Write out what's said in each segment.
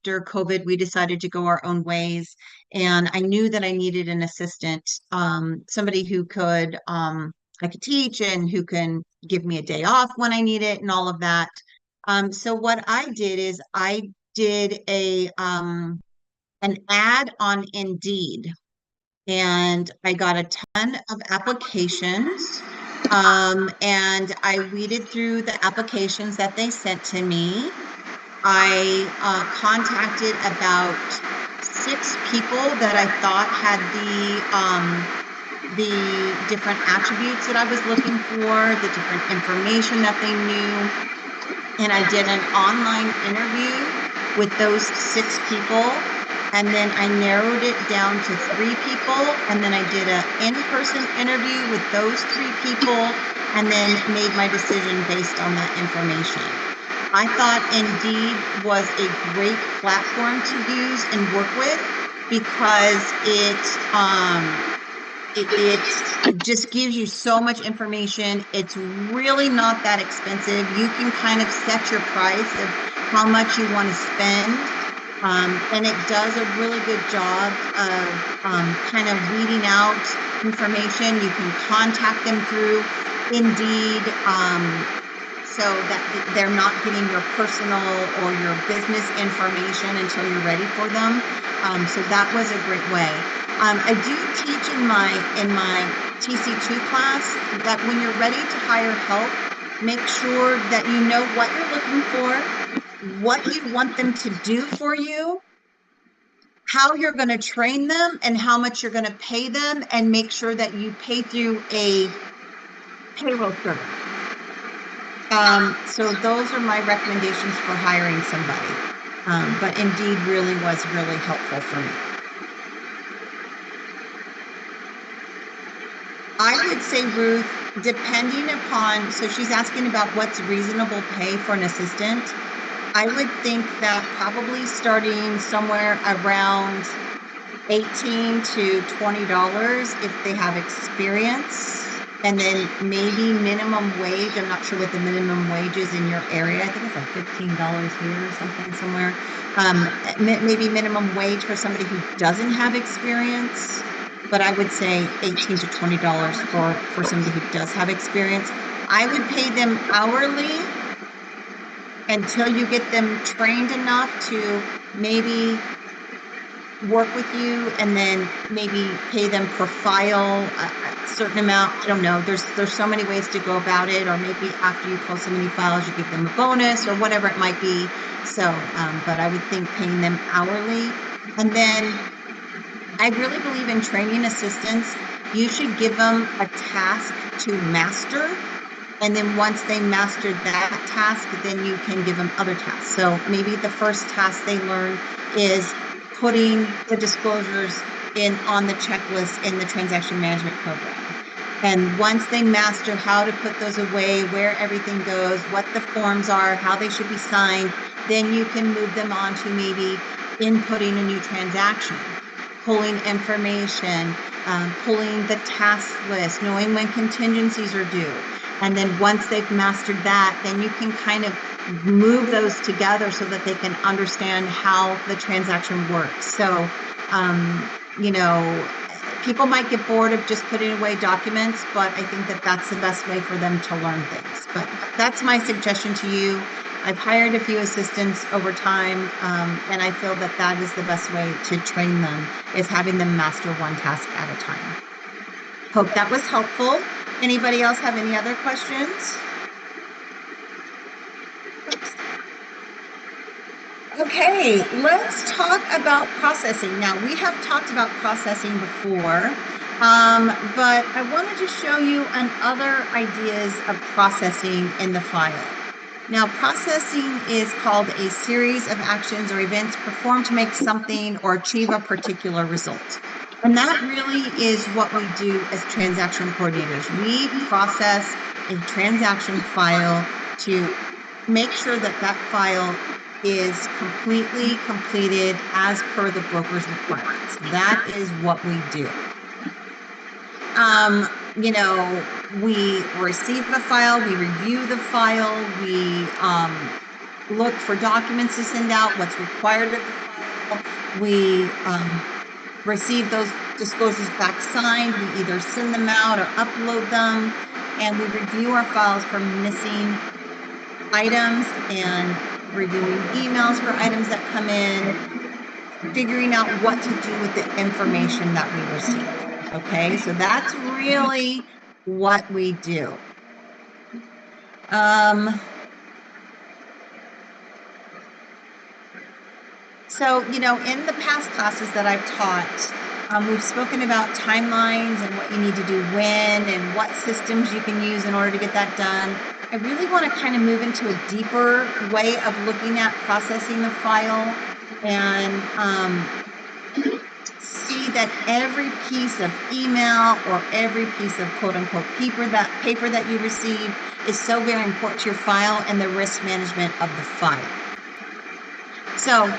after COVID, we decided to go our own ways. And I knew that I needed an assistant, somebody who could, I could teach and who can give me a day off when I need it and all of that. So what I did is I did an ad on Indeed, and I got a ton of applications. And I weeded through the applications that they sent to me. I contacted about 6 people that I thought had the different attributes that I was looking for, the different information that they knew, and I did an online interview with those 6 people. And then I narrowed it down to 3 people. And then I did an in-person interview with those 3 people and then made my decision based on that information. I thought Indeed was a great platform to use and work with because it just gives you so much information. It's really not that expensive. You can kind of set your price of how much you want to spend. And it does a really good job of kind of weeding out information. You can contact them through Indeed, so that they're not getting your personal or your business information until you're ready for them. So that was a great way. I do teach in my TC2 class that when you're ready to hire help, make sure that you know what you're looking for, what you want them to do for you, how you're going to train them, and how much you're going to pay them, and make sure that you pay through a payroll service. So those are my recommendations for hiring somebody. But Indeed really was really helpful for me. I would say, Ruth, depending upon, so she's asking about what's reasonable pay for an assistant. I would think that probably starting somewhere around $18 to $20 if they have experience, and then maybe minimum wage. I'm not sure what the minimum wage is in your area. I think it's like $15 here or something somewhere. Maybe minimum wage for somebody who doesn't have experience, but I would say $18 to $20 for somebody who does have experience. I would pay them hourly until you get them trained enough to maybe work with you, and then maybe pay them per file a certain amount. I don't know. There's so many ways to go about it. Or maybe after you post so many files, you give them a bonus or whatever it might be. So, but I would think paying them hourly. And then I really believe in training assistants. You should give them a task to master. And then once they mastered that task, then you can give them other tasks. So maybe the first task they learn is putting the disclosures on the checklist in the transaction management program. And once they master how to put those away, where everything goes, what the forms are, how they should be signed, then you can move them on to maybe inputting a new transaction, pulling information, pulling the task list, knowing when contingencies are due. And then once they've mastered that, then you can kind of move those together so that they can understand how the transaction works. So, people might get bored of just putting away documents, but I think that that's the best way for them to learn things. But that's my suggestion to you. I've hired a few assistants over time, and I feel that that is the best way to train them, is having them master one task at a time. Hope that was helpful. Anybody else have any other questions? Okay, let's talk about processing. Now, we have talked about processing before, but I wanted to show you other ideas of processing in the file. Now, processing is called a series of actions or events performed to make something or achieve a particular result. And that really is what we do as transaction coordinators. We process a transaction file to make sure that that file is completely completed as per the broker's requirements. That is what we do. We receive the file, we review the file, we look for documents to send out, what's required of the file. We receive those disclosures back signed. We either send them out or upload them, and we review our files for missing items and reviewing emails for items that come in, figuring out what to do with the information that we receive. Okay, so that's really what we do. So, you know, in the past classes that I've taught, we've spoken about timelines and what you need to do when and what systems you can use in order to get that done. I really want to kind of move into a deeper way of looking at processing the file and see that every piece of email or every piece of quote unquote paper that you receive is so very important to your file and the risk management of the file. So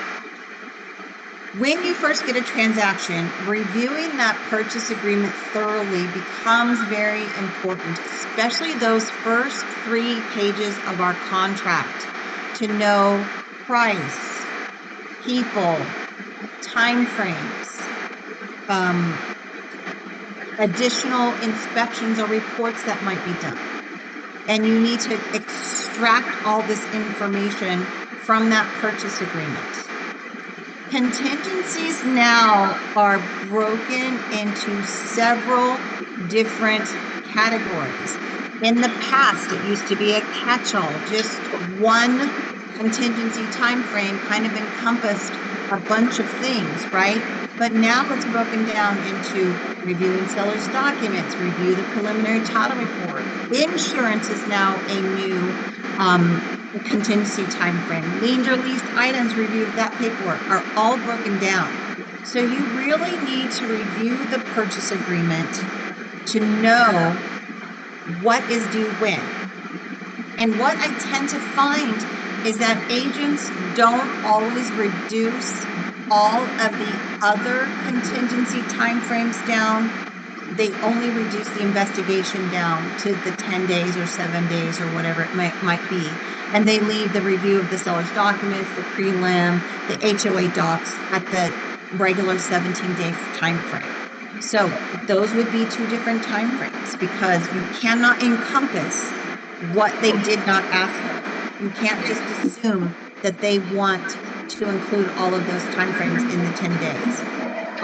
when you first get a transaction, reviewing that purchase agreement thoroughly becomes very important, especially those first 3 pages of our contract, to know price, people, time frames, additional inspections or reports that might be done. And you need to extract all this information from that purchase agreement. Contingencies now are broken into several different categories. In the past, it used to be a catch-all. Just one contingency time frame kind of encompassed a bunch of things, right? But now it's broken down into reviewing seller's documents, review the preliminary title report. Insurance is now a new contingency time frame. Liens or leased items, review of that paperwork are all broken down. So you really need to review the purchase agreement to know what is due when. And what I tend to find is that agents don't always reduce all of the other contingency timeframes down. They only reduce the investigation down to the 10 days or 7 days or whatever it might be. And they leave the review of the seller's documents, the prelim, the HOA docs at the regular 17-day time frame. So those would be 2 different time frames because you cannot encompass what they did not ask for. You can't just assume that they want to include all of those timeframes in the 10 days.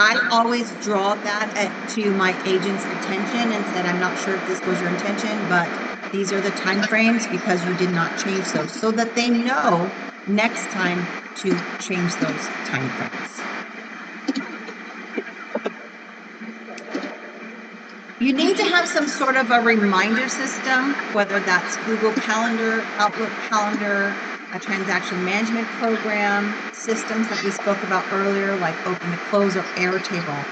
I always draw that to my agent's attention and said, I'm not sure if this was your intention, but these are the timeframes because you did not change those, so that they know next time to change those timeframes. You need to have some sort of a reminder system, whether that's Google Calendar, Outlook Calendar, a transaction management program, systems that we spoke about earlier, like Open to Close or Airtable.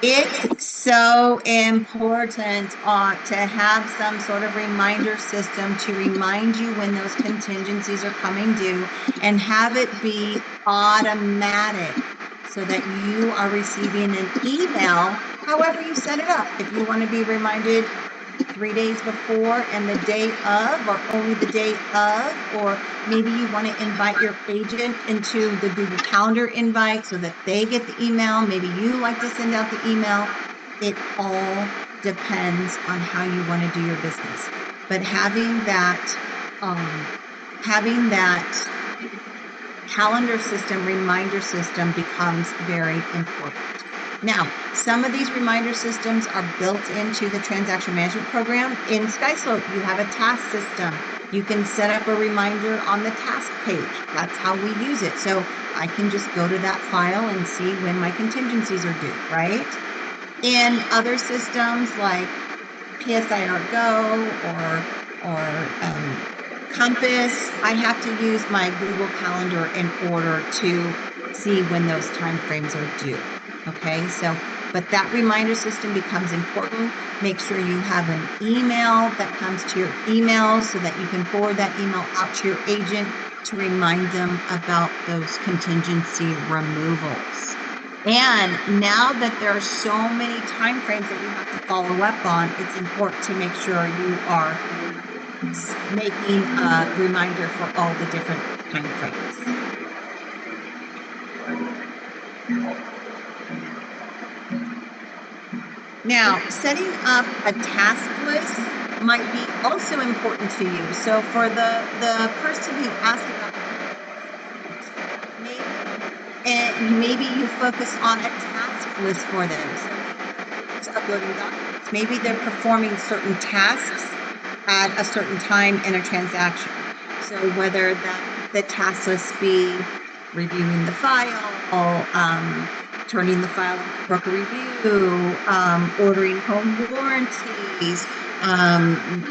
It's so important to have some sort of reminder system to remind you when those contingencies are coming due and have it be automatic so that you are receiving an email however you set it up. If you want to be reminded 3 days before and the day of, or only the day of, or maybe you want to invite your agent into the Google Calendar invite so that they get the email. Maybe you like to send out the email. It all depends on how you want to do your business. But having that calendar system, reminder system becomes very important. Now, some of these reminder systems are built into the transaction management program. In SkySlope, you have a task system. You can set up a reminder on the task page. That's how we use it. So I can just go to that file and see when my contingencies are due, right? In other systems like PSIR Go or Compass, I have to use my Google Calendar in order to see when those time frames are due. Okay, so, but that reminder system becomes important. Make sure you have an email that comes to your email so that you can forward that email out to your agent to remind them about those contingency removals. And now that there are so many time frames that you have to follow up on, it's important to make sure you are making a reminder for all the different timeframes. Now, setting up a task list might be also important to you. So for the person who asked about maybe you focus on a task list for them. So it's uploading documents. Maybe they're performing certain tasks at a certain time in a transaction. So whether the task list be reviewing the file, turning the file into broker review, ordering home warranties,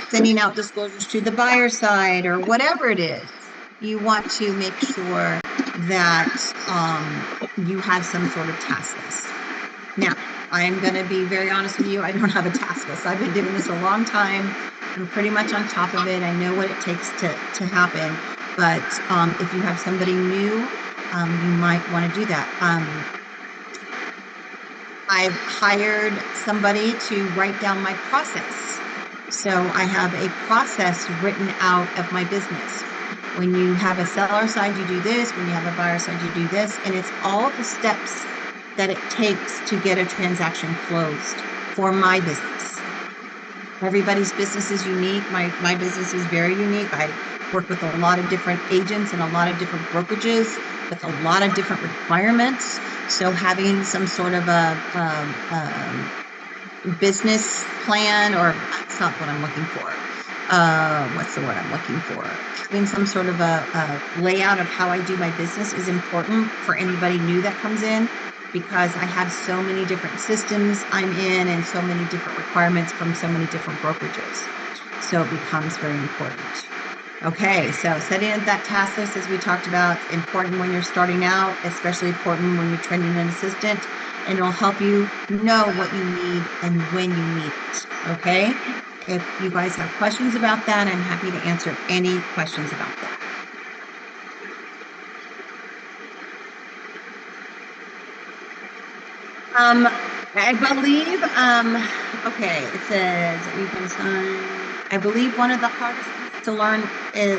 sending out disclosures to the buyer side, or whatever it is, you want to make sure that you have some sort of task list. Now, I'm going to be very honest with you. I don't have a task list. I've been doing this a long time. I'm pretty much on top of it. I know what it takes to happen. But if you have somebody new, you might want to do that. I've hired somebody to write down my process. So I have a process written out of my business. When you have a seller side, you do this. When you have a buyer side, you do this. And it's all the steps that it takes to get a transaction closed for my business. Everybody's business is unique. My business is very unique. I work with a lot of different agents and a lot of different brokerages with a lot of different requirements. So having some sort of a business plan, or that's not what I'm looking for. What's the word I'm looking for? Having some sort of a layout of how I do my business is important for anybody new that comes in, because I have so many different systems I'm in and so many different requirements from so many different brokerages. So it becomes very important. Okay, so setting up that task list, as we talked about, important when you're starting out, especially important when you're training an assistant, and it'll help you know what you need and when you need it, okay? If you guys have questions about that, I'm happy to answer any questions about that. I believe, okay, it says, I believe one of the hardest things to learn is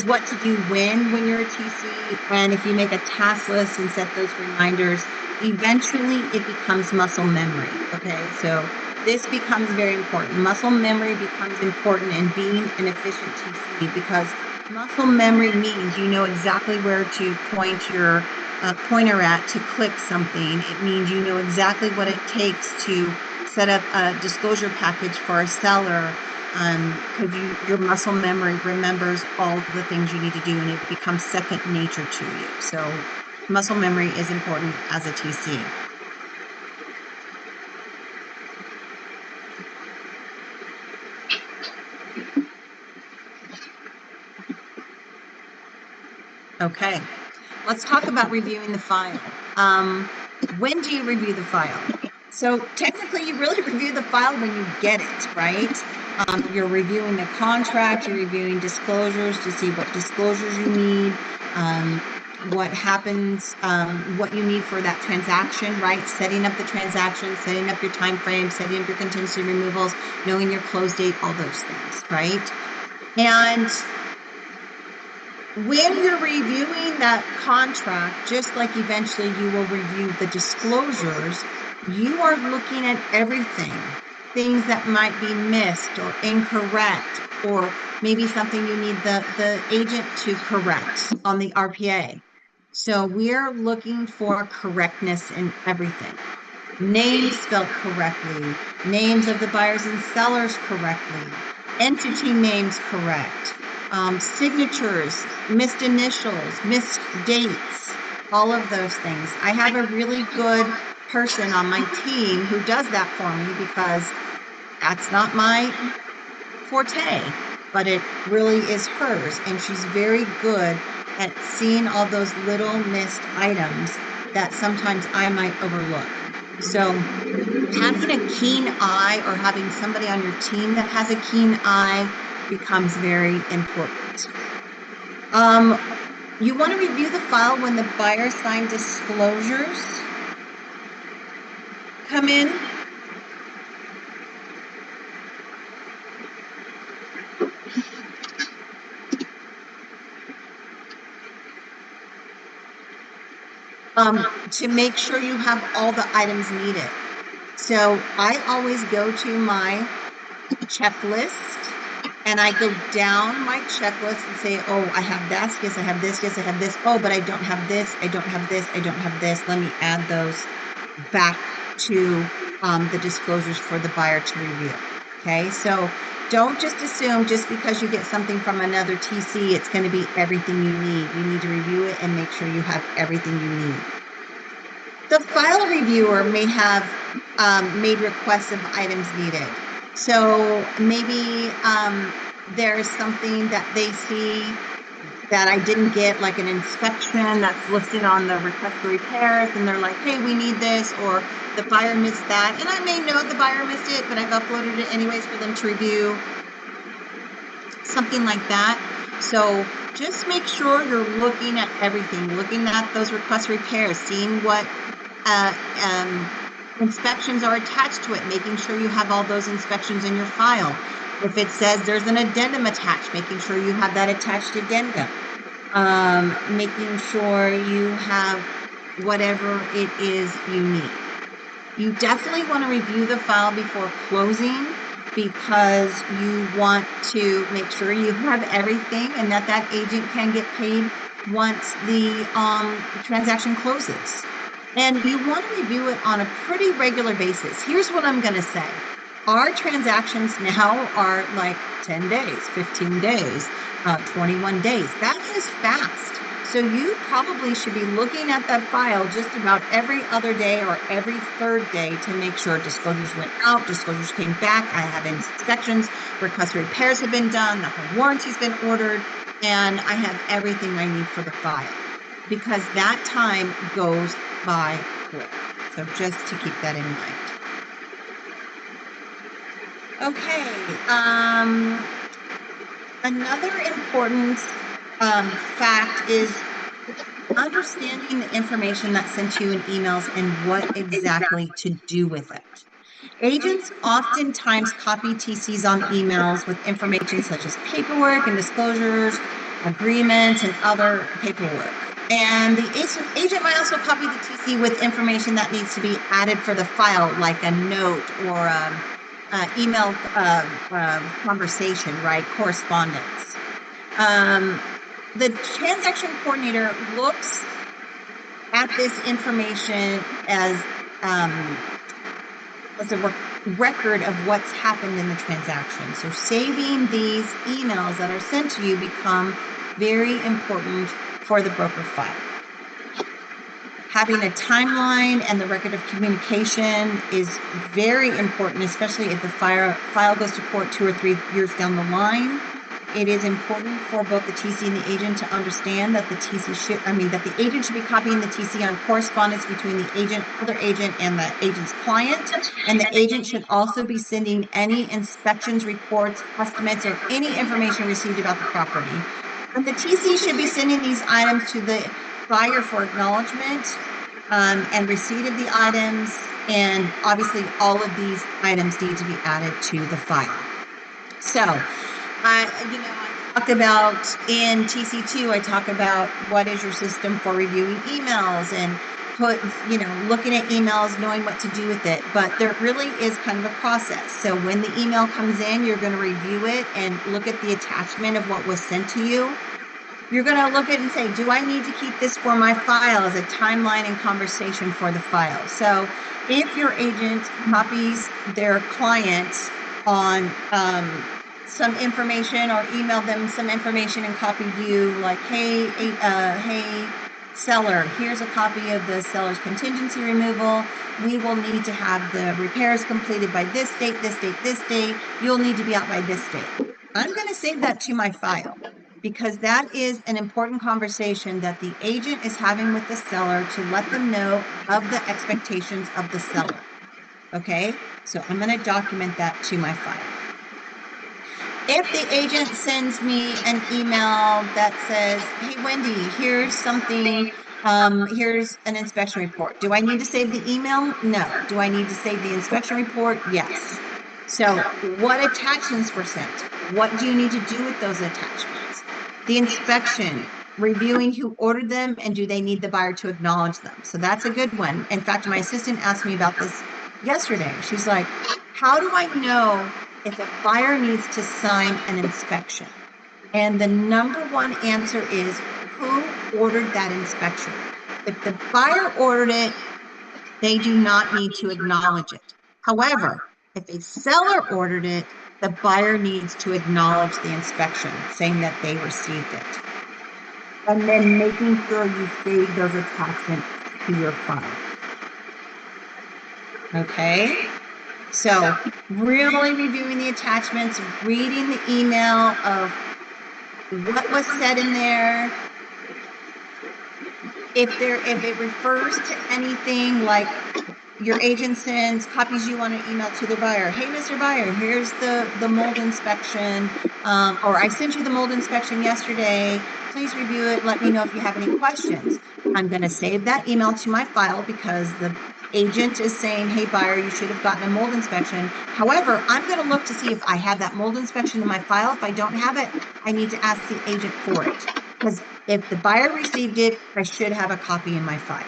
what to do when you're a TC, and if you make a task list and set those reminders, eventually it becomes muscle memory. Okay, so this becomes very important. Muscle memory becomes important in being an efficient TC, because muscle memory means you know exactly where to point your pointer at to click something. It means you know exactly what it takes to set up a disclosure package for a seller, because your muscle memory remembers all the things you need to do, and it becomes second nature to you. So muscle memory is important as a TC. Okay, let's talk about reviewing the file. When do you review the file? So technically, you really review the file when you get it, right? You're reviewing the contract, you're reviewing disclosures to see what disclosures you need, what happens, what you need for that transaction, right? Setting up the transaction, setting up your time frame, setting up your contingency removals, knowing your close date, all those things, right? And when you're reviewing that contract, just like eventually you will review the disclosures, you are looking at everything, things that might be missed or incorrect, or maybe something you need the agent to correct on the RPA. So we're looking for correctness in everything. Names spelled correctly, names of the buyers and sellers correctly, entity names correct, signatures, missed initials, missed dates, all of those things. I have a really good person on my team who does that for me, because that's not my forte, but it really is hers, and she's very good at seeing all those little missed items that sometimes I might overlook. So having a keen eye, or having somebody on your team that has a keen eye, becomes very important. You want to review the file when the buyer signed disclosures come in. to make sure you have all the items needed. So I always go to my checklist and I go down my checklist and say, oh, I have this, yes, I have this, yes, I have this. Oh, but I don't have this, I don't have this, I don't have this. Let me add those back to the disclosures for the buyer to review. Okay, so don't just assume just because you get something from another TC, it's going to be everything you need. You need to review it and make sure you have everything you need. The file reviewer may have made requests of items needed. So maybe there's something that they see that I didn't get, like an inspection that's listed on the request for repairs, and they're like, hey, we need this, or the buyer missed that. And I may know the buyer missed it, but I've uploaded it anyways for them to review, something like that. So just make sure you're looking at everything, looking at those request repairs, seeing what inspections are attached to it, making sure you have all those inspections in your file. If it says there's an addendum attached, making sure you have that attached addendum. Making sure you have whatever it is you need. You definitely want to review the file before closing, because you want to make sure you have everything and that that agent can get paid once the transaction closes. And you want to review it on a pretty regular basis. Here's what I'm going to say. Our transactions now are like 10 days, 15 days, 21 days. That is fast. So you probably should be looking at that file just about every other day or every third day to make sure disclosures went out, disclosures came back, I have inspections, request repairs have been done, the home warranty's been ordered, and I have everything I need for the file, because that time goes by quick. So just to keep that in mind. Okay, another important fact is understanding the information that's sent to you in emails and what exactly to do with it. Agents oftentimes copy TCs on emails with information such as paperwork and disclosures, agreements, and other paperwork. And the agent might also copy the TC with information that needs to be added for the file, like a note or email conversation, right? Correspondence. The transaction coordinator looks at this information as a record of what's happened in the transaction. So saving these emails that are sent to you become very important for the broker file. Having a timeline and the record of communication is very important, especially if the file goes to court 2 or 3 years down the line. It is important for both the TC and the agent to understand that that the agent should be copying the TC on correspondence between the other agent and the agent's client. And the agent should also be sending any inspections, reports, estimates, or any information received about the property. And the TC should be sending these items to the buyer for acknowledgement and receipt of the items. And obviously all of these items need to be added to the file. So I talk about in TC2, I talk about what is your system for reviewing emails and looking at emails, knowing what to do with it. But there really is kind of a process. So when the email comes in, you're going to review it and look at the attachment of what was sent to you. You're going to look at it and say, do I need to keep this for my file as a timeline and conversation for the file? So if your agent copies their client on some information, or email them some information and copied you, like, hey seller, here's a copy of the seller's contingency removal. We will need to have the repairs completed by this date, this date, this date. You'll need to be out by this date. I'm going to save that to my file, because that is an important conversation that the agent is having with the seller to let them know of the expectations of the seller. Okay, so I'm going to document that to my file. If the agent sends me an email that says, hey, Wendy, here's something, here's an inspection report. Do I need to save the email? No. Do I need to save the inspection report? Yes. So what attachments were sent? What do you need to do with those attachments? The inspection. reviewing who ordered them and do they need the buyer to acknowledge them. So that's a good one. In fact, my assistant asked me about this yesterday. She's like, how do I know if a buyer needs to sign an inspection? And the number one answer is who ordered that inspection. If the buyer ordered it, they do not need to acknowledge it. However, if a seller ordered it, the buyer needs to acknowledge the inspection, saying that they received it. And then making sure you save those attachments to your file. Okay? So really reviewing the attachments, reading the email of what was said in there. If it refers to anything like your agent sends copies you want to email to the buyer. Hey, Mr. Buyer, here's the mold inspection, or I sent you the mold inspection yesterday. Please review it. Let me know if you have any questions. I'm going to save that email to my file because the agent is saying, hey, buyer, you should have gotten a mold inspection. However, I'm going to look to see if I have that mold inspection in my file. If I don't have it, I need to ask the agent for it. Because if the buyer received it, I should have a copy in my file.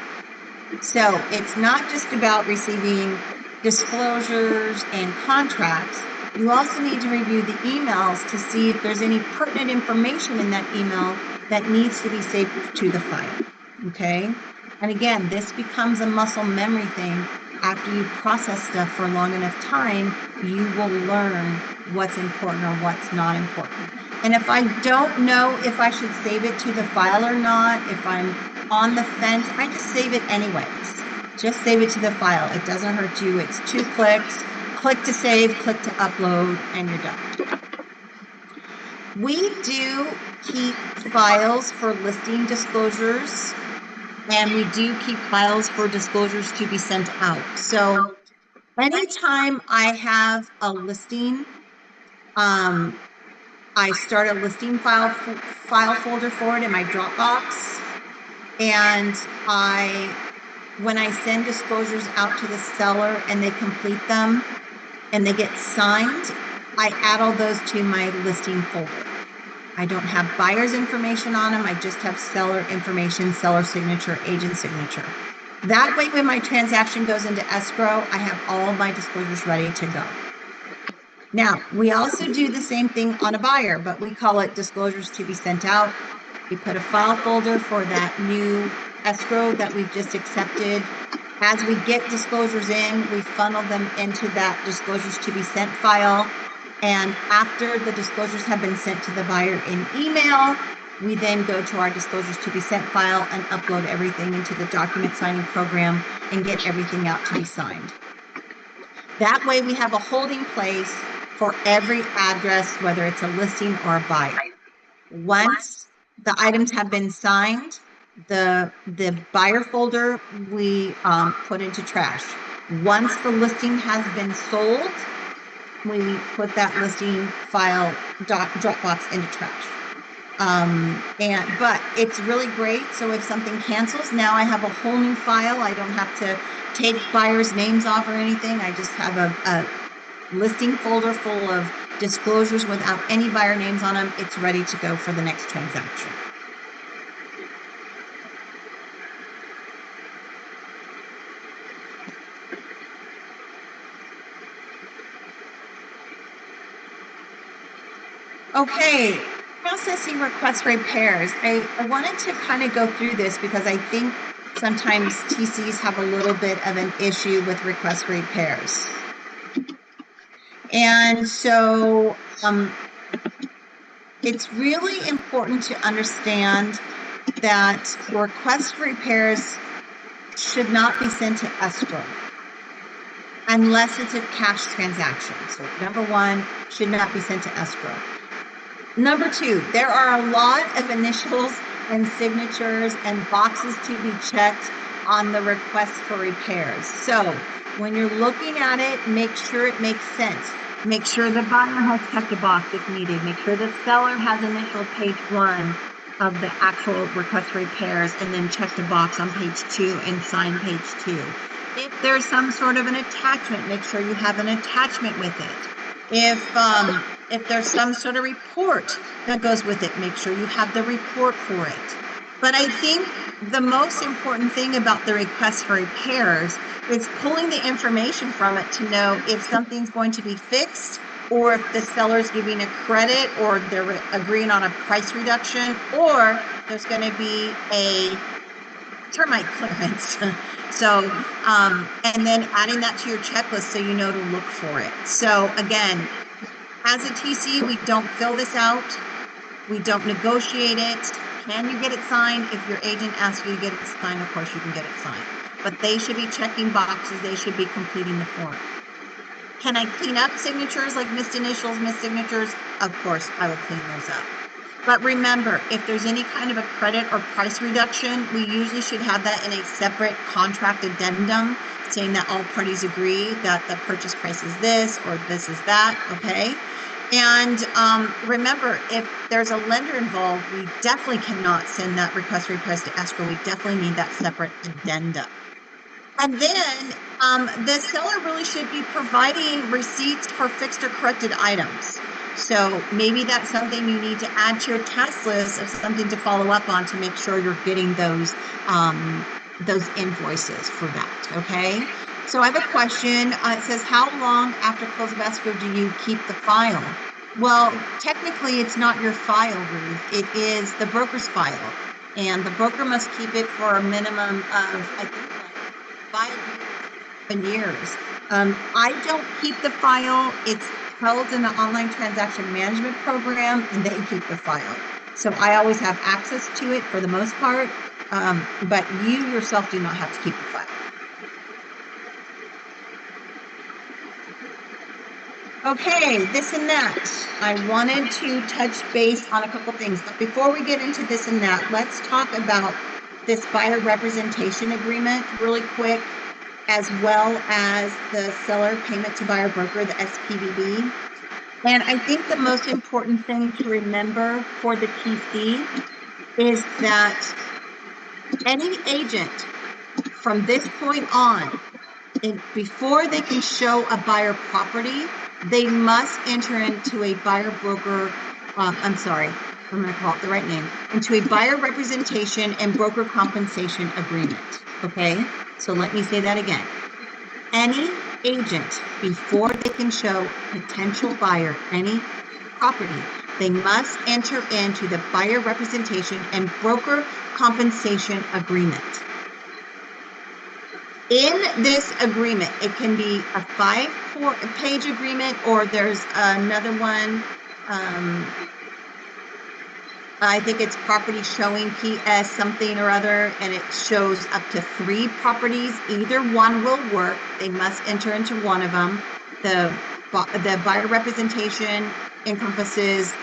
So it's not just about receiving disclosures and contracts. You also need to review the emails to see if there's any pertinent information in that email that needs to be saved to the file. Okay? And again, this becomes a muscle memory thing. After you process stuff for a long enough time, you will learn what's important or what's not important. And if I don't know if I should save it to the file or not, if I'm on the fence, I just save it anyways. Just save it to the file. It doesn't hurt you. It's 2 clicks. Click to save, click to upload, and you're done. We do keep files for listing disclosures, and we do keep files for disclosures to be sent out. So anytime I have a listing, I start a listing file folder for it in my Dropbox. And when I send disclosures out to the seller and they complete them and they get signed, I add all those to my listing folder. I don't have buyer's information on them. I just have seller information, seller signature, agent signature. That way, when my transaction goes into escrow, I have all of my disclosures ready to go. Now, we also do the same thing on a buyer, but we call it disclosures to be sent out. We put a file folder for that new escrow that we've just accepted. As we get disclosures in, we funnel them into that disclosures to be sent file. And after the disclosures have been sent to the buyer in email, we then go to our disclosures to be sent file and upload everything into the document signing program and get everything out to be signed. That way we have a holding place for every address, whether it's a listing or a buyer. Once the items have been signed, the buyer folder we put into trash. Once the listing has been sold, we put that listing file Dropbox into trash. But it's really great. So if something cancels, now I have a whole new file. I don't have to take buyers' names off or anything. I just have a listing folder full of disclosures without any buyer names on them. It's ready to go for the next transaction. Okay, processing requests for repairs. I wanted to kind of go through this because I think sometimes TCs have a little bit of an issue with requests for repairs. And so it's really important to understand that requests for repairs should not be sent to escrow unless it's a cash transaction. So number one, should not be sent to escrow. Number two, there are a lot of initials and signatures and boxes to be checked on the request for repairs. So when you're looking at it, make sure it makes sense. Make sure the buyer has checked a box if needed. Make sure the seller has initialed page 1 of the actual request for repairs and then check the box on page 2 and sign page 2. If there's some sort of an attachment, make sure you have an attachment with it. If If there's some sort of report that goes with it, make sure you have the report for it. But I think the most important thing about the request for repairs is pulling the information from it to know if something's going to be fixed, or if the seller's giving a credit, or they're agreeing on a price reduction, or there's going to be a termite clearance. So, and then adding that to your checklist so you know to look for it. So again, as a TC, we don't fill this out. We don't negotiate it. Can you get it signed? If your agent asks you to get it signed, of course you can get it signed. But they should be checking boxes. They should be completing the form. Can I clean up signatures like missed initials, missed signatures? Of course, I will clean those up. But remember, if there's any kind of a credit or price reduction, we usually should have that in a separate contract addendum saying that all parties agree that the purchase price is this or this is that, okay? And remember, if there's a lender involved, we definitely cannot send that request for repairs to escrow. We definitely need that separate addenda. And then the seller really should be providing receipts for fixed or corrected items. So maybe that's something you need to add to your task list of something to follow up on to make sure you're getting those invoices for that, okay? So I have a question. It says, how long after close of escrow do you keep the file? Well, technically it's not your file, Ruth. It is the broker's file. And the broker must keep it for a minimum of, I think, 5 years. I don't keep the file. It's held in the online transaction management program, and they keep the file. So I always have access to it for the most part, but you yourself do not have to keep the file. Okay, this and that. I wanted to touch base on a couple things, but before we get into this and that, let's talk about this buyer representation agreement really quick, as well as the seller payment to buyer broker, the SPVB. And I think the most important thing to remember for the TC is that any agent from this point on, before they can show a buyer property, they must enter into a buyer broker, I'm sorry, I'm going to call it the right name, into a buyer representation and broker compensation agreement. Okay, so let me say that again. Any agent, before they can show potential buyer any property, they must enter into the buyer representation and broker compensation agreement. In this agreement, it can be a 5-page agreement, or there's another one. I think it's property showing PS something or other, and it shows up to 3 properties. Either one will work. They must enter into one of them. The buyer representation encompasses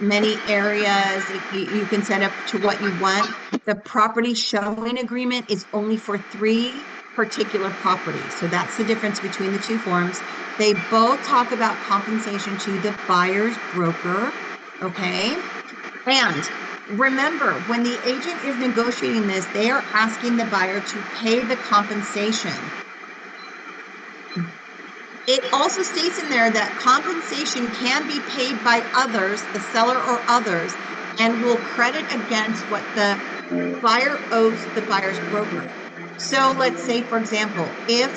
many areas. You can set up to what you want. The property showing agreement is only for 3 particular properties. So that's the difference between the 2 forms. They both talk about compensation to the buyer's broker, okay? And remember, when the agent is negotiating this, they are asking the buyer to pay the compensation. It also states in there that compensation can be paid by others, the seller or others, and will credit against what the buyer owes the buyer's broker. So let's say, for example, if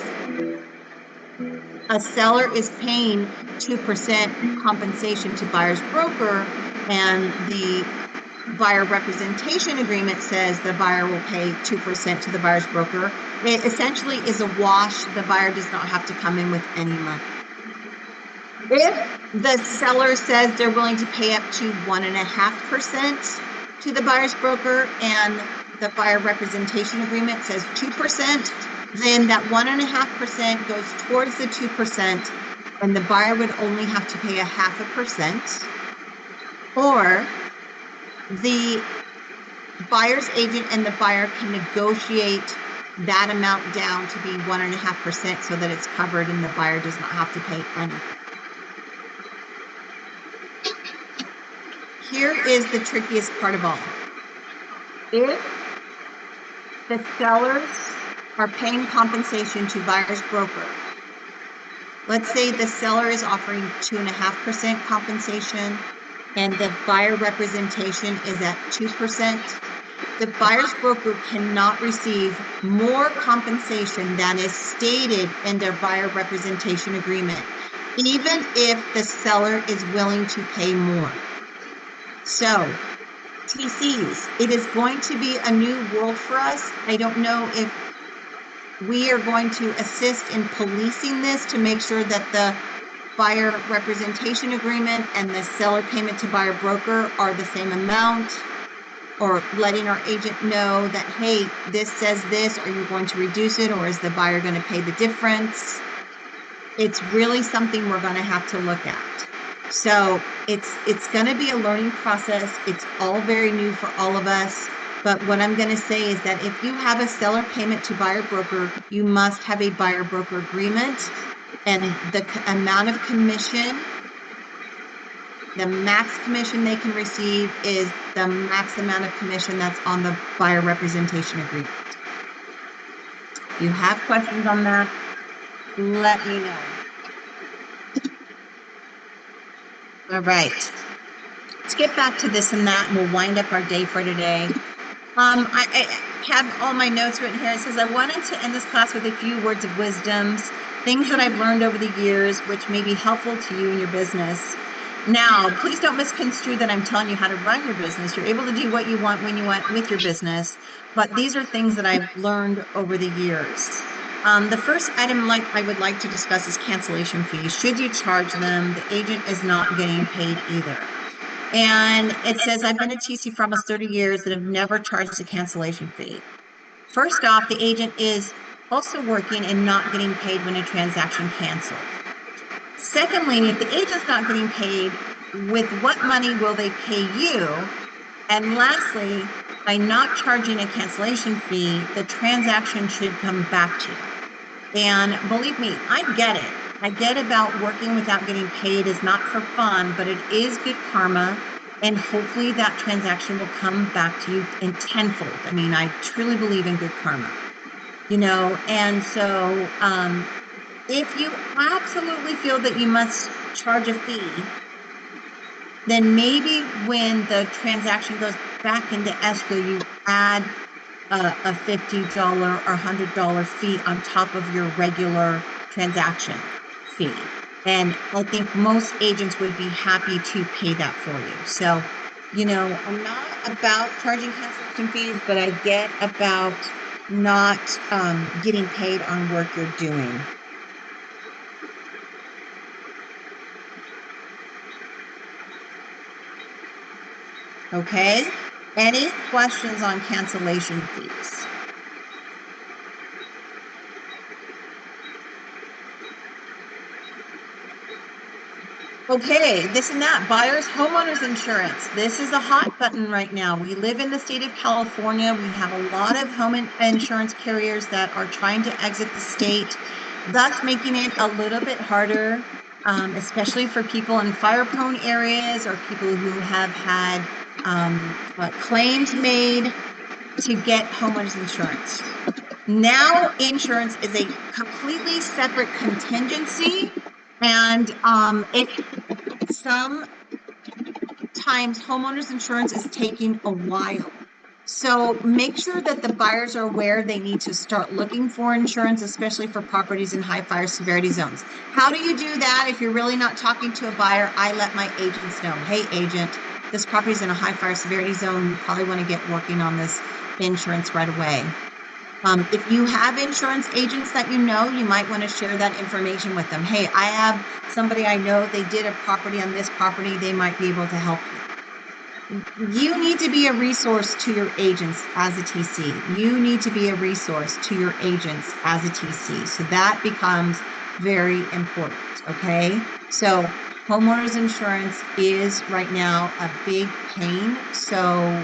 a seller is paying 2% compensation to buyer's broker, and the buyer representation agreement says the buyer will pay 2% to the buyer's broker, it essentially is a wash. The buyer does not have to come in with any money. If the seller says they're willing to pay up to 1.5% to the buyer's broker, and the buyer representation agreement says 2%, then that 1.5% goes towards the 2%, and the buyer would only have to pay 0.5%, or the buyer's agent and the buyer can negotiate that amount down to be 1.5% so that it's covered and the buyer does not have to pay anything. Here is the trickiest part of all. If the sellers are paying compensation to buyer's broker, Let's say the seller is offering 2.5% compensation and the buyer representation is at 2%. The buyer's broker cannot receive more compensation than is stated in their buyer representation agreement, even if the seller is willing to pay more. So, TCs, it is going to be a new world for us. I don't know if we are going to assist in policing this to make sure that the buyer representation agreement and the seller payment to buyer broker are the same amount, or letting our agent know that, hey, this says this, are you going to reduce it, or is the buyer going to pay the difference? It's really something we're going to have to look at. So it's going to be a learning process. It's all very new for all of us. But what I'm going to say is that if you have a seller payment to buyer broker, you must have a buyer broker agreement, and the amount of commission, the max commission they can receive is the max amount of commission that's on the buyer representation agreement. If you have questions on that, let me know. All right. Let's get back to this and that, and we'll wind up our day for today. I have all my notes written here. It says, I wanted to end this class with a few words of wisdoms, things that I've learned over the years, which may be helpful to you in your business. Now, please don't misconstrue that I'm telling you how to run your business. You're able to do what you want when you want with your business, but these are things that I've learned over the years. The first item I would like to discuss is cancellation fees. Should you charge them? The agent is not getting paid either. And it says, I've been a TC for almost 30 years and have never charged a cancellation fee. First off, the agent is also working and not getting paid when a transaction canceled. Secondly, if the agent's not getting paid, with what money will they pay you? And lastly, by not charging a cancellation fee, the transaction should come back to you. And believe me, I get it. I get about working without getting paid is not for fun, but it is good karma. And hopefully that transaction will come back to you in tenfold. I mean, I truly believe in good karma, you know, and so if you absolutely feel that you must charge a fee, then maybe when the transaction goes back into escrow, you add a $50 or $100 fee on top of your regular transaction fee. And I think most agents would be happy to pay that for you. So, you know, I'm not about charging cancellation fees, but I get about not getting paid on work you're doing. Okay, any questions on cancellation fees? Okay, this and that, buyer's homeowner's insurance. This is a hot button right now. We live in the state of California. We have a lot of home insurance carriers that are trying to exit the state, thus making it a little bit harder, especially for people in fire-prone areas or people who have had claims made to get homeowners insurance. Now insurance is a completely separate contingency, and sometimes homeowners insurance is taking a while. So make sure that the buyers are aware they need to start looking for insurance, especially for properties in high fire severity zones. How do you do that if you're really not talking to a buyer? I let my agents know, hey agent, this property is in a high fire severity zone. You probably want to get working on this insurance right away. If you have insurance agents that you know, you might want to share that information with them. Hey, I have somebody I know, they did a property on this property, they might be able to help you. You need to be a resource to your agents as a TC. You need to be a resource to your agents as a TC. So that becomes very important, okay? So homeowners insurance is right now a big pain. So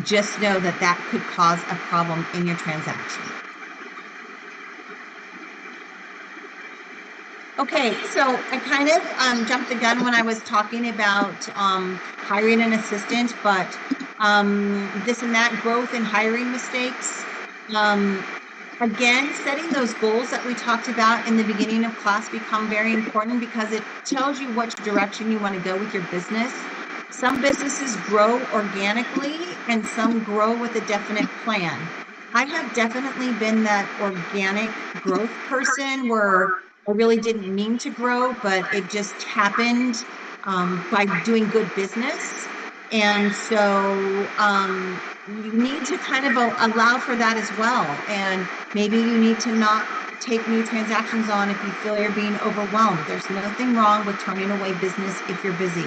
just know that that could cause a problem in your transaction. Okay, so I kind of jumped the gun when I was talking about hiring an assistant, but this and that, growth and hiring mistakes. Again, setting those goals that we talked about in the beginning of class become very important because it tells you which direction you want to go with your business. Some businesses grow organically and some grow with a definite plan. I have definitely been that organic growth person where I really didn't mean to grow, but it just happened by doing good business. And so you need to kind of allow for that as well. And maybe you need to not take new transactions on if you feel you're being overwhelmed. There's nothing wrong with turning away business if you're busy,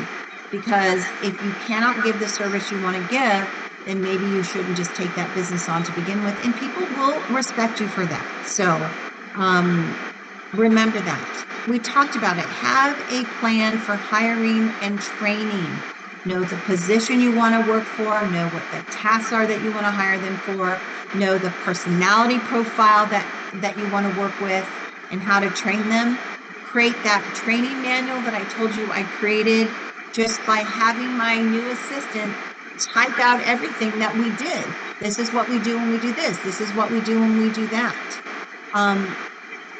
because if you cannot give the service you want to give, then maybe you shouldn't just take that business on to begin with, and people will respect you for that. So remember that. We talked about it. Have a plan for hiring and training. Know the position you want to work for, know what the tasks are that you want to hire them for, know the personality profile that you want to work with and how to train them. Create that training manual that I told you I created just by having my new assistant type out everything that we did. This is what we do when we do this. This is what we do when we do that.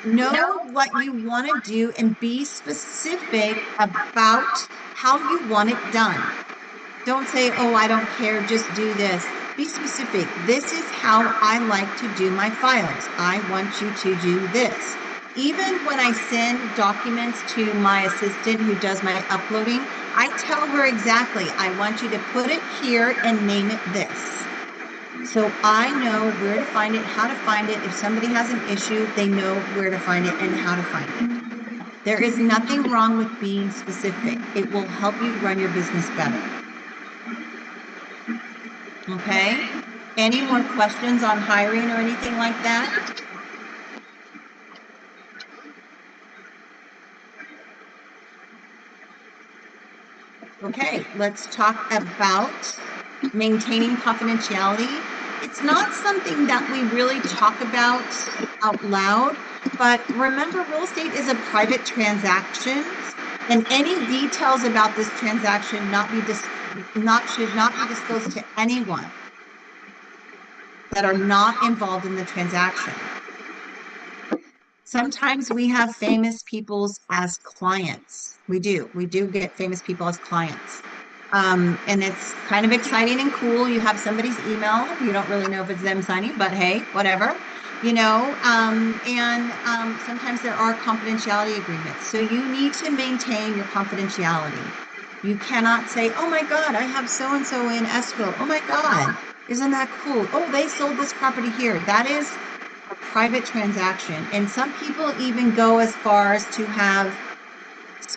Know what you want to do and be specific about how you want it done. Don't say, oh, I don't care, just do this. Be specific. This is how I like to do my files. I want you to do this. Even when I send documents to my assistant who does my uploading, I tell her exactly, I want you to put it here and name it this. So I know where to find it, how to find it. If somebody has an issue, they know where to find it and how to find it. There is nothing wrong with being specific. It will help you run your business better. Okay? Any more questions on hiring or anything like that? Okay, let's talk about maintaining confidentiality. It's not something that we really talk about out loud, but remember, real estate is a private transaction, and any details about this transaction should not be disclosed to anyone that are not involved in the transaction. Sometimes we have famous people as clients. We do get famous people as clients. And it's kind of exciting and cool. You have somebody's email. You don't really know if it's them signing, but hey, whatever, you know, sometimes there are confidentiality agreements. So you need to maintain your confidentiality. You cannot say, oh my God, I have so-and-so in escrow. Oh my God, isn't that cool? Oh, they sold this property here. That is a private transaction. And some people even go as far as to have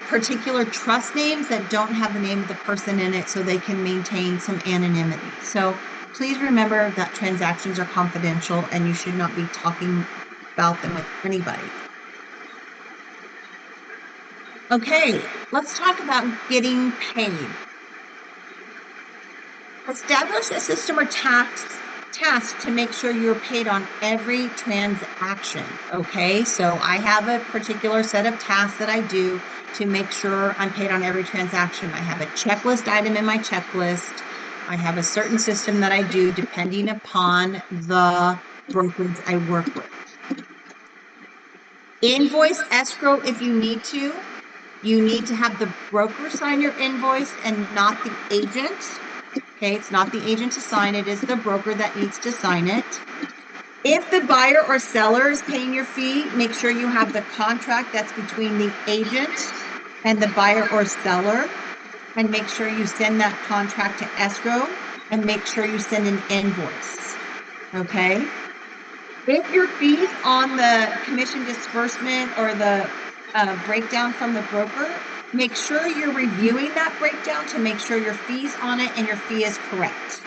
particular trust names that don't have the name of the person in it so they can maintain some anonymity. So please remember that transactions are confidential and you should not be talking about them with anybody. Okay, let's talk about getting paid. Establish a system or task to make sure you're paid on every transaction. Okay, so I have a particular set of tasks that I do to make sure I'm paid on every transaction. I have a checklist item in my checklist. I have a certain system that I do depending upon the brokerage I work with. Invoice escrow if you need to. You need to have the broker sign your invoice and not the agent. Okay, it's not the agent to sign it, it's the broker that needs to sign it. If the buyer or seller is paying your fee, make sure you have the contract that's between the agent and the buyer or seller, and make sure you send that contract to escrow, and make sure you send an invoice. Okay? If your fees on the commission disbursement or the breakdown from the broker, make sure you're reviewing that breakdown to make sure your fee's on it and your fee is correct.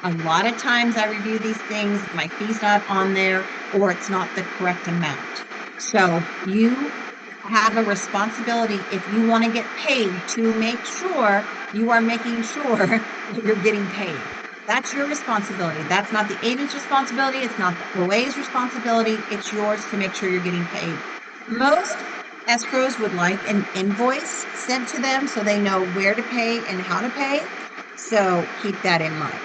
A lot of times I review these things, my fee's not on there, or it's not the correct amount. So you have a responsibility if you want to get paid to make sure you are making sure that you're getting paid. That's your responsibility. That's not the agent's responsibility. It's not the OA's responsibility. It's yours to make sure you're getting paid. Most escrows would like an invoice sent to them so they know where to pay and how to pay. So keep that in mind.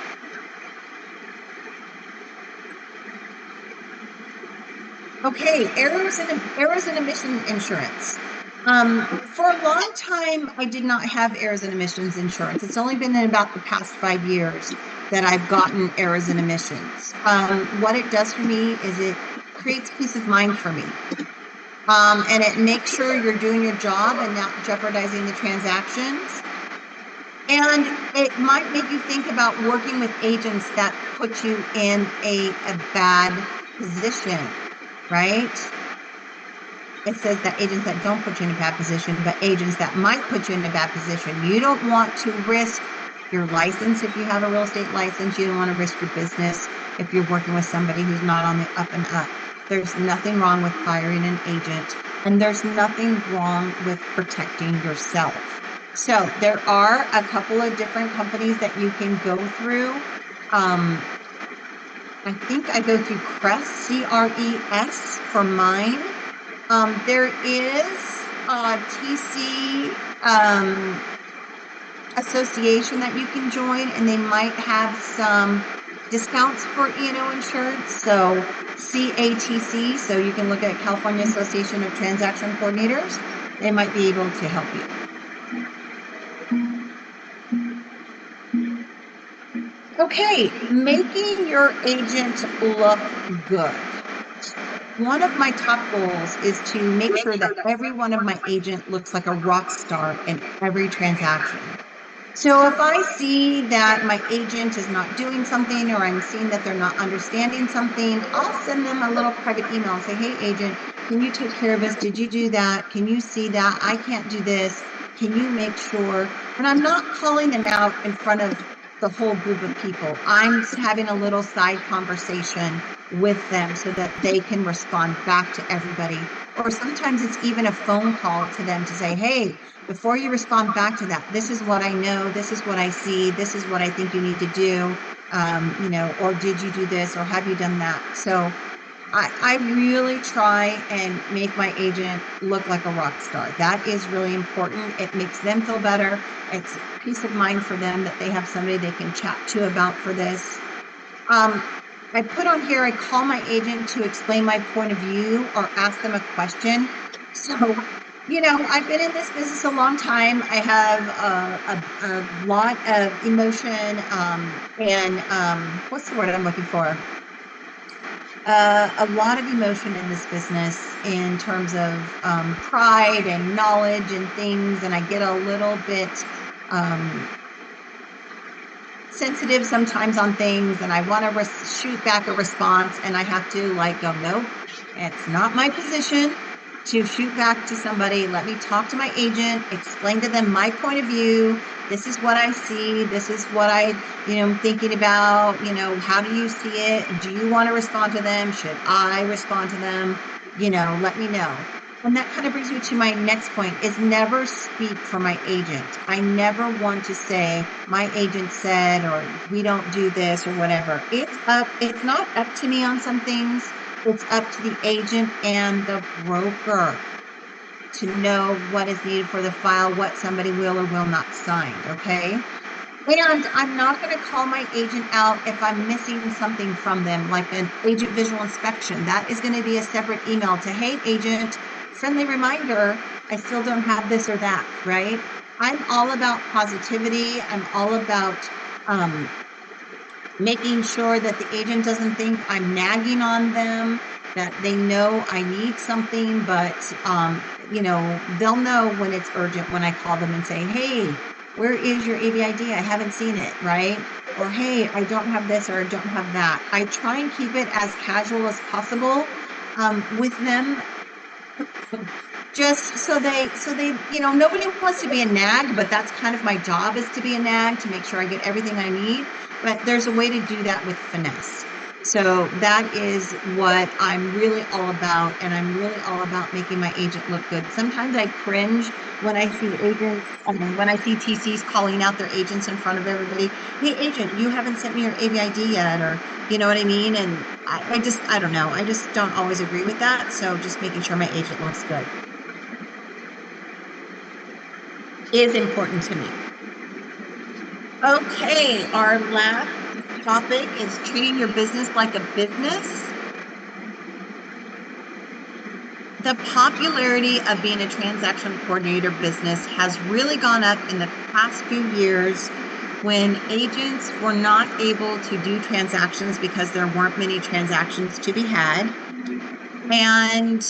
Okay, errors and emission insurance. For a long time, I did not have errors and emissions insurance. It's only been in about the past 5 years that I've gotten errors and emissions. What it does for me is it creates peace of mind for me. And it makes sure you're doing your job and not jeopardizing the transactions. And it might make you think about working with agents that put you in a bad position, right? It says that agents that don't put you in a bad position, but agents that might put you in a bad position. You don't want to risk your license if you have a real estate license. You don't want to risk your business if you're working with somebody who's not on the up and up. There's nothing wrong with hiring an agent, and there's nothing wrong with protecting yourself. So there are a couple of different companies that you can go through. I think I go through CRES, C-R-E-S, for mine. There is a TC association that you can join, and they might have some discounts for E&O insurance. So CATC, so you can look at California Association of Transaction Coordinators. They might be able to help you. Okay, making your agent look good. One of my top goals is to make sure that every one of my agent looks like a rock star in every transaction. So if I see that my agent is not doing something, or I'm seeing that they're not understanding something, I'll send them a little private email and say, hey, agent, can you take care of this? Did you do that? Can you see that? I can't do this. Can you make sure? And I'm not calling them out in front of the whole group of people. I'm having a little side conversation with them so that they can respond back to everybody. Or sometimes it's even a phone call to them to say, hey, before you respond back to that, this is what I know, this is what I see, this is what I think you need to do, or did you do this, or have you done that? So I really try and make my agent look like a rock star. That is really important. It makes them feel better. It's peace of mind for them that they have somebody they can chat to about for this. I put on here, I call my agent to explain my point of view or ask them a question. So, I've been in this business a long time. I have a lot of emotion and what's the word I'm looking for? A lot of emotion in this business in terms of pride and knowledge and things. And I get a little bit sensitive sometimes on things, and I want to shoot back a response, and I have to go, nope, it's not my position to shoot back to somebody. Let me talk to my agent, explain to them my point of view. This is what I see. This is what I'm thinking about. How do you see it? Do you want to respond to them? Should I respond to them? Let me know. And that kind of brings me to my next point, is never speak for my agent. I never want to say, my agent said, or we don't do this, or whatever. It's not up to me on some things. It's up to the agent and the broker to know what is needed for the file, what somebody will or will not sign, okay? And I'm not going to call my agent out if I'm missing something from them, like an agent visual inspection. That is going to be a separate email to, hey, agent, friendly reminder, I still don't have this or that, right? I'm all about positivity. I'm all about making sure that the agent doesn't think I'm nagging on them, that they know I need something, but, they'll know when it's urgent when I call them and say, hey, where is your AVID? I haven't seen it, right? Or, hey, I don't have this or I don't have that. I try and keep it as casual as possible with them. Just so they, nobody wants to be a nag, but that's kind of my job, is to be a nag, to make sure I get everything I need. But there's a way to do that with finesse. So that is what I'm really all about. And I'm really all about making my agent look good. Sometimes I cringe when I see agents, when I see TCs calling out their agents in front of everybody. Hey, agent, you haven't sent me your AVID yet, or you know what I mean? And I don't know. I just don't always agree with that. So just making sure my agent looks good is important to me. Okay, our last topic is treating your business like a business. The popularity of being a transaction coordinator business has really gone up in the past few years when agents were not able to do transactions because there weren't many transactions to be had. And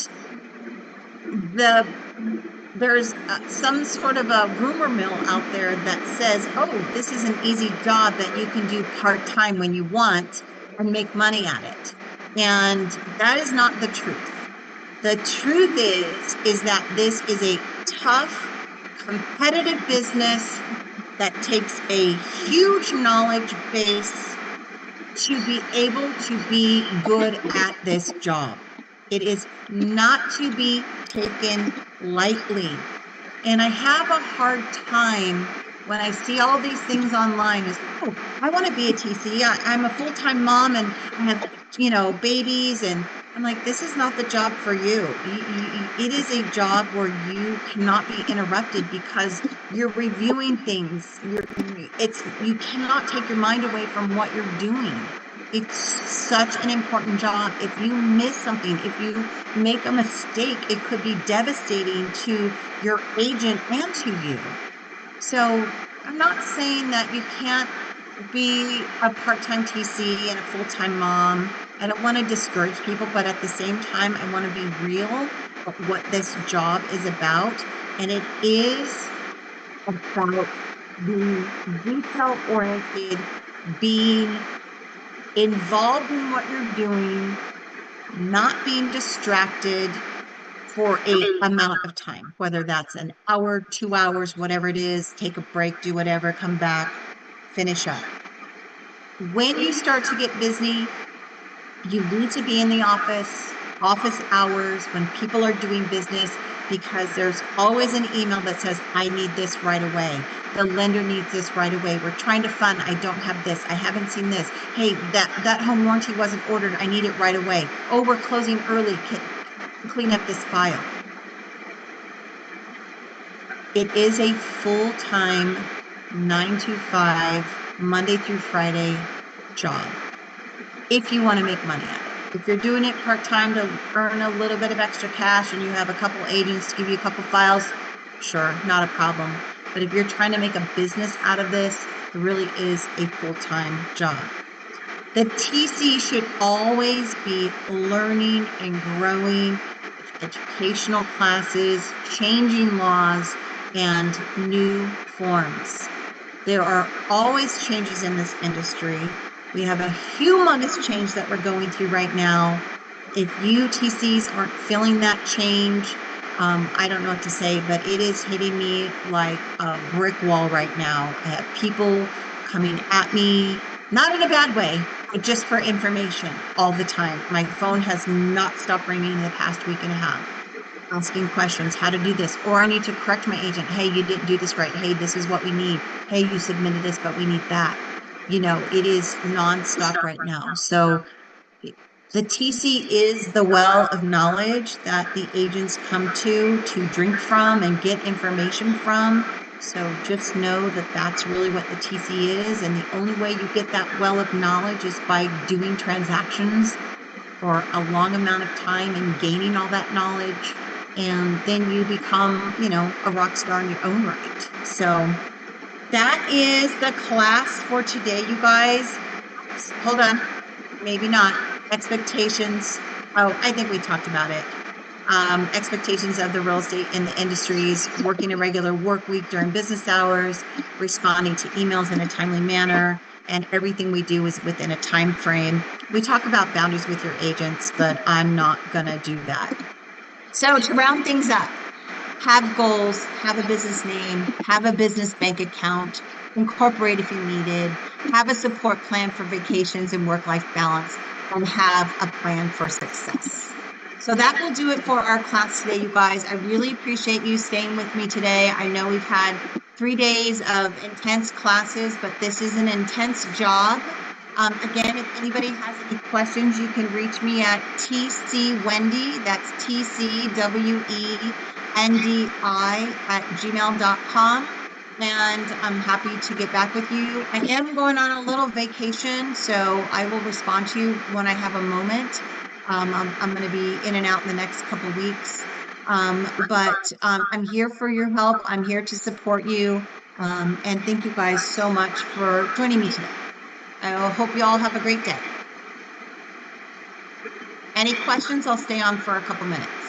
there's some sort of a rumor mill out there that says, oh, this is an easy job that you can do part-time when you want and make money at it. And that is not the truth. The truth is that this is a tough, competitive business that takes a huge knowledge base to be able to be good at this job. It is not to be taken lightly. And I have a hard time when I see all these things online is, oh, I want to be a TC. I'm a full-time mom and I have, babies. And I'm like, this is not the job for you. It is a job where you cannot be interrupted because you're reviewing things. You cannot take your mind away from what you're doing. It's such an important job. If you miss something, if you make a mistake, it could be devastating to your agent and to you. So I'm not saying that you can't be a part-time TC and a full-time mom. I don't want to discourage people, but at the same time, I want to be real about what this job is about. And it is about being detail-oriented, being involved in what you're doing, not being distracted for a amount of time, whether that's an hour, 2 hours, whatever it is, take a break, do whatever, come back, finish up. When you start to get busy, you need to be in the office hours when people are doing business, because there's always an email that says, I need this right away. The lender needs this right away. We're trying to fund. I don't have this. I haven't seen this. Hey, that home warranty wasn't ordered. I need it right away. Oh, we're closing early. Clean up this file. It is a full-time 9 to 5, Monday through Friday job if you want to make money at it. If you're doing it part-time to earn a little bit of extra cash and you have a couple agents to give you a couple files, sure, not a problem. But if you're trying to make a business out of this, it really is a full-time job. The TC should always be learning and growing, educational classes, changing laws, and new forms. There are always changes in this industry. We have a humongous change that we're going through right now. If you TCs aren't feeling that change, I don't know what to say, but it is hitting me like a brick wall right now. I have people coming at me, not in a bad way, but just for information all the time. My phone has not stopped ringing in the past week and a half, asking questions, how to do this, or I need to correct my agent. Hey, you didn't do this right. Hey, this is what we need. Hey, you submitted this, but we need that. It is nonstop right now. So the TC is the well of knowledge that the agents come to drink from and get information from. So just know that that's really what the TC is. And the only way you get that well of knowledge is by doing transactions for a long amount of time and gaining all that knowledge. And then you become, a rock star in your own right. So that is the class for today, you guys. Hold on. Maybe not. Expectations. Oh, I think we talked about it. Expectations of the real estate in the industries, working a regular work week during business hours, responding to emails in a timely manner, and everything we do is within a time frame. We talk about boundaries with your agents, but I'm not going to do that. So to round things up, have goals, have a business name, have a business bank account, incorporate if you needed, have a support plan for vacations and work-life balance, and have a plan for success. So that will do it for our class today, you guys. I really appreciate you staying with me today. I know we've had 3 days of intense classes, but this is an intense job. Again, if anybody has any questions, you can reach me at tcwendy, that's tcwendi@gmail.com. And I'm happy to get back with you. I am going on a little vacation, so I will respond to you when I have a moment. I'm going to be in and out in the next couple weeks. But I'm here for your help. I'm here to support you. And thank you guys so much for joining me today. I hope you all have a great day. Any questions? I'll stay on for a couple minutes.